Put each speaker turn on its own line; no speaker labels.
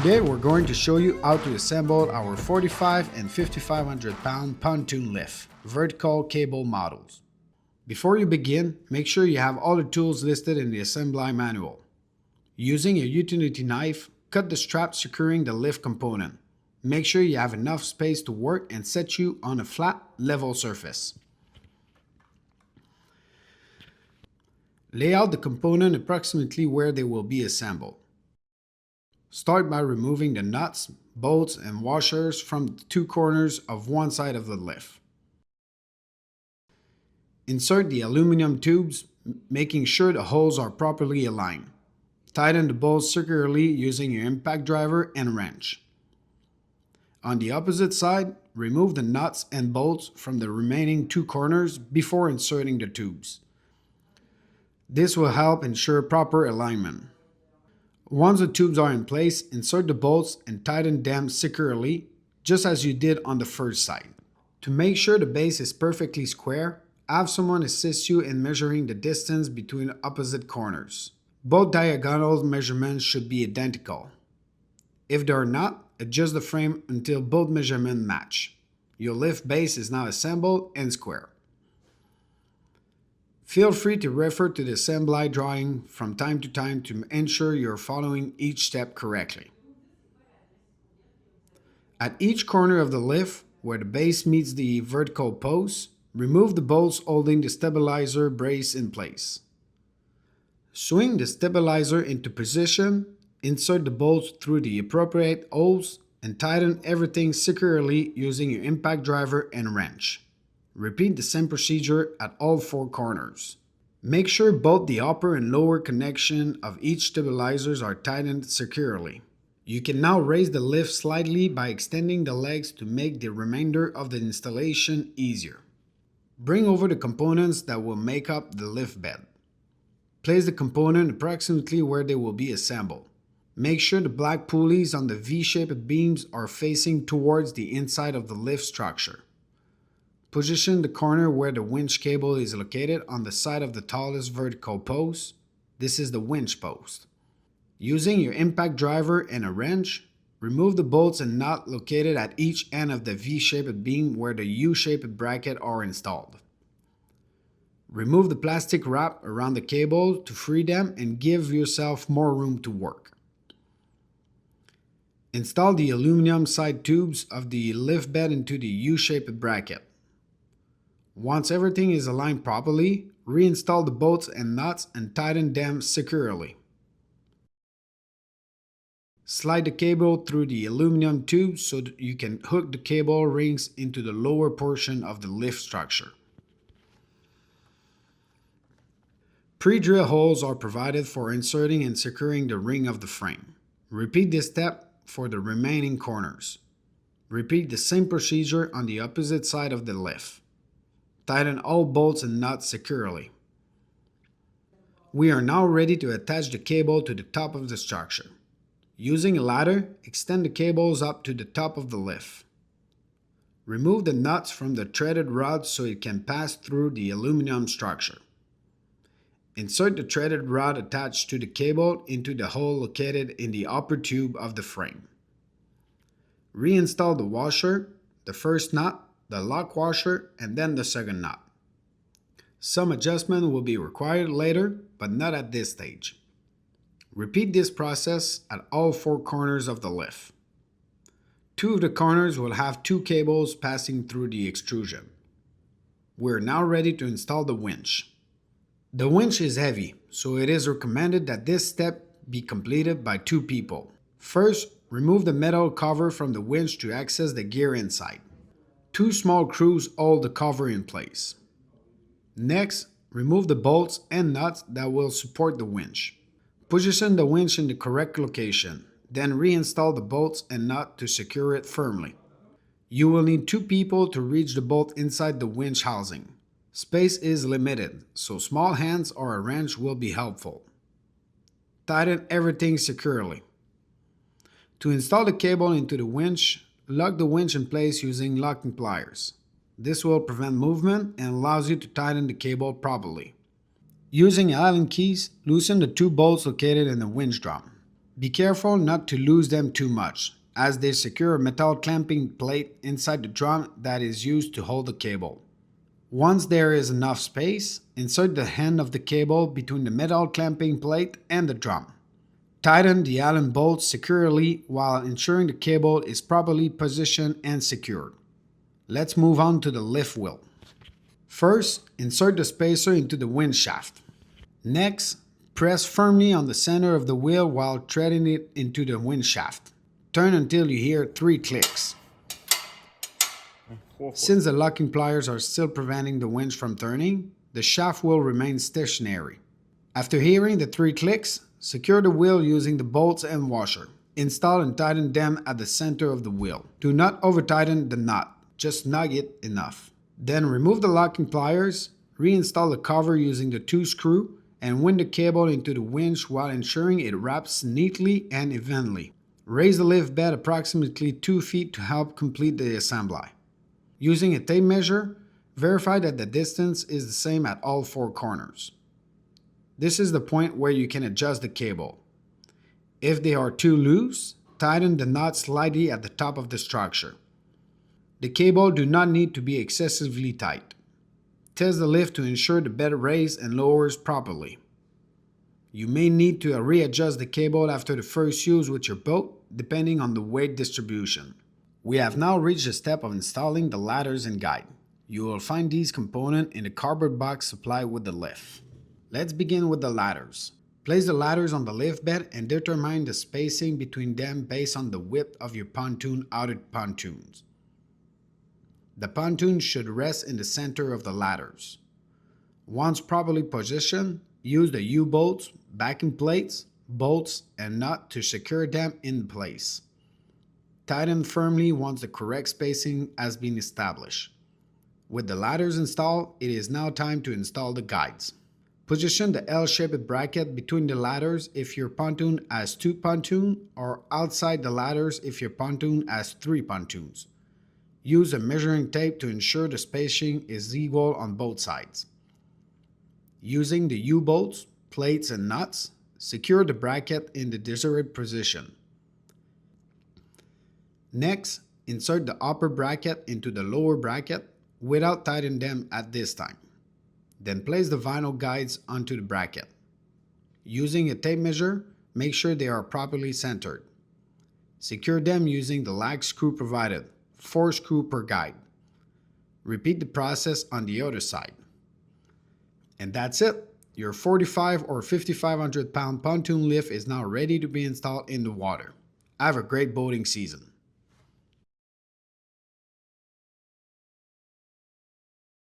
Today we're going to show you how to assemble our 45 and 5500 pound pontoon lift vertical cable models. Before you begin, make sure you have all the tools listed in the assembly manual. Using a utility knife, cut the strap securing the lift component. Make sure you have enough space to work and set you on a flat, level surface. Lay out the component approximately where they will be assembled. Start by removing the nuts, bolts, and washers from the two corners of one side of the lift. Insert the aluminum tubes, making sure the holes are properly aligned. Tighten the bolts securely using your impact driver and wrench. On the opposite side, remove the nuts and bolts from the remaining two corners before inserting the tubes. This will help ensure proper alignment. Once the tubes are in place, insert the bolts and tighten them securely, just as you did on the first side. To make sure the base is perfectly square, have someone assist you in measuring the distance between the opposite corners. Both diagonal measurements should be identical. If they are not, adjust the frame until both measurements match. Your lift base is now assembled and square. Feel free to refer to the assembly drawing from time to time to ensure you're following each step correctly. At each corner of the lift, where the base meets the vertical post, remove the bolts holding the stabilizer brace in place. Swing the stabilizer into position, insert the bolts through the appropriate holes, and tighten everything securely using your impact driver and wrench. Repeat the same procedure at all four corners. Make sure both the upper and lower connection of each stabilizers are tightened securely. You can now raise the lift slightly by extending the legs to make the remainder of the installation easier. Bring over the components that will make up the lift bed. Place the component approximately where they will be assembled. Make sure the black pulleys on the V-shaped beams are facing towards the inside of the lift structure. Position the corner where the winch cable is located on the side of the tallest vertical post. This is the winch post. Using your impact driver and a wrench, remove the bolts and nut located at each end of the V-shaped beam where the U-shaped bracket are installed. Remove the plastic wrap around the cable to free them and give yourself more room to work. Install the aluminum side tubes of the lift bed into the U-shaped bracket. Once everything is aligned properly, reinstall the bolts and nuts and tighten them securely. Slide the cable through the aluminum tubes so that you can hook the cable rings into the lower portion of the lift structure. Pre-drill holes are provided for inserting and securing the ring of the frame. Repeat this step for the remaining corners. Repeat the same procedure on the opposite side of the lift. Tighten all bolts and nuts securely. We are now ready to attach the cable to the top of the structure. Using a ladder, extend the cables up to the top of the lift. Remove the nuts from the threaded rod so it can pass through the aluminum structure. Insert the threaded rod attached to the cable into the hole located in the upper tube of the frame. Reinstall the washer, the first nut, the lock washer, and then the second nut. Some adjustment will be required later, but not at this stage. Repeat this process at all four corners of the lift. Two of the corners will have two cables passing through the extrusion. We're now ready to install the winch. The winch is heavy, so it is recommended that this step be completed by two people. First, remove the metal cover from the winch to access the gear inside. Two small screws hold the cover in place. Next, remove the bolts and nuts that will support the winch. Position the winch in the correct location, then reinstall the bolts and nut to secure it firmly. You will need two people to reach the bolt inside the winch housing. Space is limited, so small hands or a wrench will be helpful. Tighten everything securely. To install the cable into the winch, lock the winch in place using locking pliers. This will prevent movement and allows you to tighten the cable properly. Using Allen keys, loosen the two bolts located in the winch drum. Be careful not to lose them too much, as they secure a metal clamping plate inside the drum that is used to hold the cable. Once there is enough space, insert the end of the cable between the metal clamping plate and the drum. Tighten the Allen bolts securely while ensuring the cable is properly positioned and secured. Let's move on to the lift wheel. First, insert the spacer into the winch shaft. Next, press firmly on the center of the wheel while threading it into the winch shaft. Turn until you hear 3 clicks. Since the locking pliers are still preventing the winch from turning, the shaft will remain stationary. After hearing the 3 clicks, secure the wheel using the bolts and washer. Install and tighten them at the center of the wheel. Do not over-tighten the knot, just snug it enough. Then remove the locking pliers, reinstall the cover using the 2 screws, and wind the cable into the winch while ensuring it wraps neatly and evenly. Raise the lift bed approximately 2 feet to help complete the assembly. Using a tape measure, verify that the distance is the same at all 4 corners. This is the point where you can adjust the cable. If they are too loose, tighten the knot slightly at the top of the structure. The cable do not need to be excessively tight. Test the lift to ensure the bed raises and lowers properly. You may need to readjust the cable after the first use with your boat, depending on the weight distribution. We have now reached the step of installing the ladders and guide. You will find these components in the cardboard box supplied with the lift. Let's begin with the ladders. Place the ladders on the lift bed and determine the spacing between them based on the width of your pontoon outer pontoons. The pontoon should rest in the center of the ladders. Once properly positioned, use the U-bolts, backing plates, bolts, and nut to secure them in place. Tighten firmly once the correct spacing has been established. With the ladders installed, it is now time to install the guides. Position the L-shaped bracket between the ladders if your pontoon has 2 pontoons, or outside the ladders if your pontoon has 3 pontoons. Use a measuring tape to ensure the spacing is equal on both sides. Using the U-bolts, plates, and nuts, secure the bracket in the desired position. Next, insert the upper bracket into the lower bracket without tightening them at this time. Then place the vinyl guides onto the bracket. Using a tape measure, make sure they are properly centered. Secure them using the lag screw provided, 4 screws per guide. Repeat the process on the other side. And that's it. Your 45 or 5500 pound pontoon lift is now ready to be installed in the water. Have a great boating season.